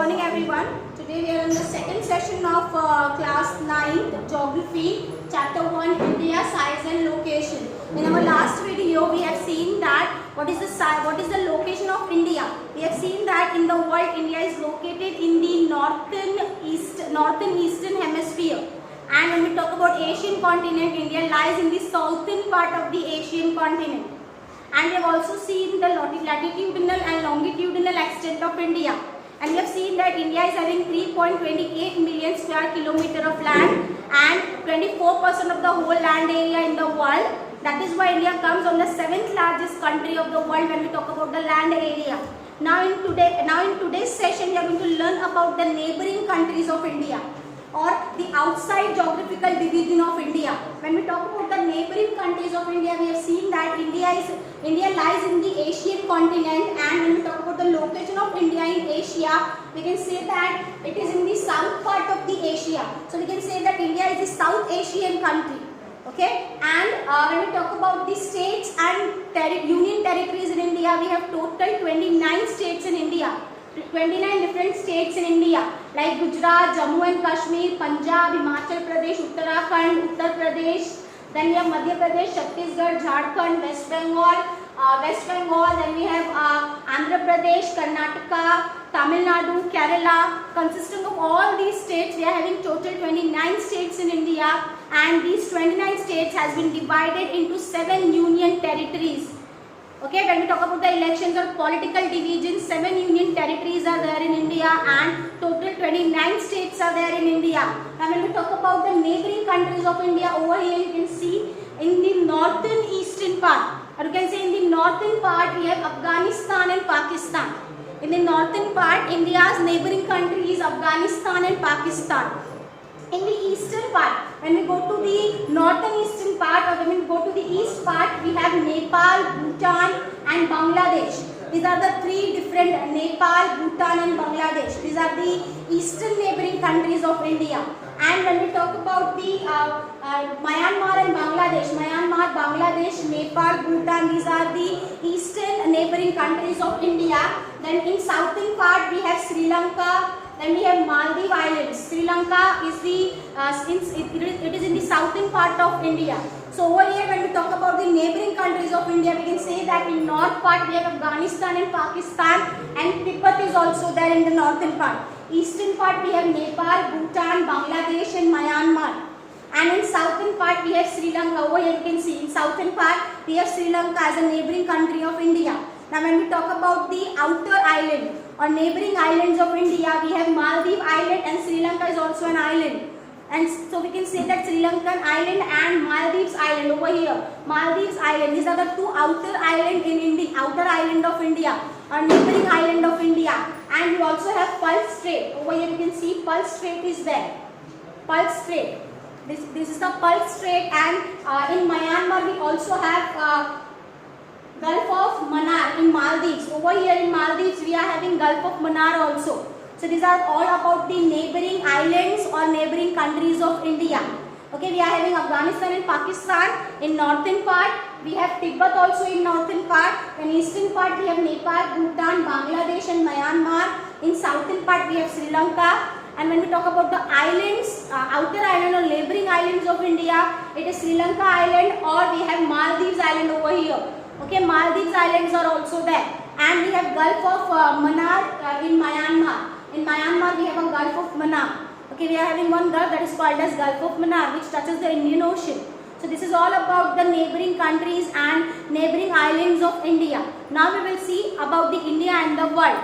morning everyone. Today we are in the second session of class 9th geography chapter 1 India size and location. In our last video we have seen that what is the location of India. We have seen that in the world India is located in the northern eastern hemisphere, and when we talk about Asian continent, India lies in the southern part of the Asian continent. And we have also seen the latitudinal and longitudinal extent of India, and we have seen that India is having 3.28 million square kilometer of land and 24% of the whole land area in the world. That is why India comes on the 7th largest country of the world when we talk about the land area. Now in today's session we are going to learn about the neighboring countries of India, or the outside geographical division of India. When we talk about the neighboring countries of India, we have seen that India lies in the Asian continent, and when we talk about the location of India in Asia, we can say that it is in the south part of the Asia. So we can say that India is a South Asian country. Okay, and when we talk about the states and union territories in India, we have total 29 states in India. 29 different states in India like Gujarat, Jammu and Kashmir, Punjab, Himachal Pradesh, Uttarakhand, Uttar Pradesh. Then we have Madhya Pradesh, Chhattisgarh, Jharkhand, West Bengal. Then we have Andhra Pradesh, Karnataka, Tamil Nadu, Kerala. Consisting of all these states, we are having total 29 states in India, and these 29 states has been divided into 7 union territories. Okay, when we talk about the elections or political divisions, 7 union territories are there in India, and total 29 states are there in India. Now when we talk about the neighboring countries of India, over here you can see in the northern eastern part, or you can say in the northern part we have Afghanistan and Pakistan. In the northern part, India's neighboring country is Afghanistan and Pakistan. In the eastern part, when we go to the northern eastern part, or when we go to the east part, we have Nepal, Bhutan and Bangladesh. These are the three different Nepal, Bhutan and Bangladesh. These are the eastern neighboring countries of India. And when we talk about the Myanmar and Bangladesh, Myanmar, Bangladesh, Nepal, Bhutan, these are the eastern neighboring countries of India. Then in southern part we have Sri Lanka. Then we have Maldives Islands. Sri Lanka is it is in the southern part of India. So over here when we talk about the neighboring countries of India, we can say that in north part we have Afghanistan and Pakistan, and Tibet is also there in the northern part. Eastern part we have Nepal, Bhutan, Bangladesh and Myanmar. And in southern part we have Sri Lanka. Over here you can see in southern part we have Sri Lanka as a neighboring country of India. Now when we talk about the outer island or neighboring islands of India, we have Maldives Island, and Sri Lanka is also an island. And so we can say that Sri Lankan island and Maldives Island over here. Maldives Island, these are the two outer island in India, outer island of India, or neighboring island of India. And we also have Pulse Strait. Over here you can see Pulse Strait is there. Pulse Strait. This is the Pulse Strait, and in Myanmar we also have Gulf of Mannar in Maldives. Over here in Maldives we are having Gulf of Mannar also. So these are all about the neighboring islands or neighboring countries of India. Okay, we are having Afghanistan and Pakistan in northern part. We have Tibet also in northern part. In eastern part we have Nepal, Bhutan, Bangladesh and Myanmar. In southern part we have Sri Lanka. And when we talk about the islands, outer island or neighboring islands of India, it is Sri Lanka island, or we have Maldives island over here. Okay, Maldives Islands are also there, and we have Gulf of Mannar in Myanmar. In Myanmar we have a Gulf of Mannar. Okay, we are having one gulf that is called as Gulf of Mannar, which touches the Indian Ocean. So this is all about the neighboring countries and neighboring islands of India. Now we will see about the India and the world.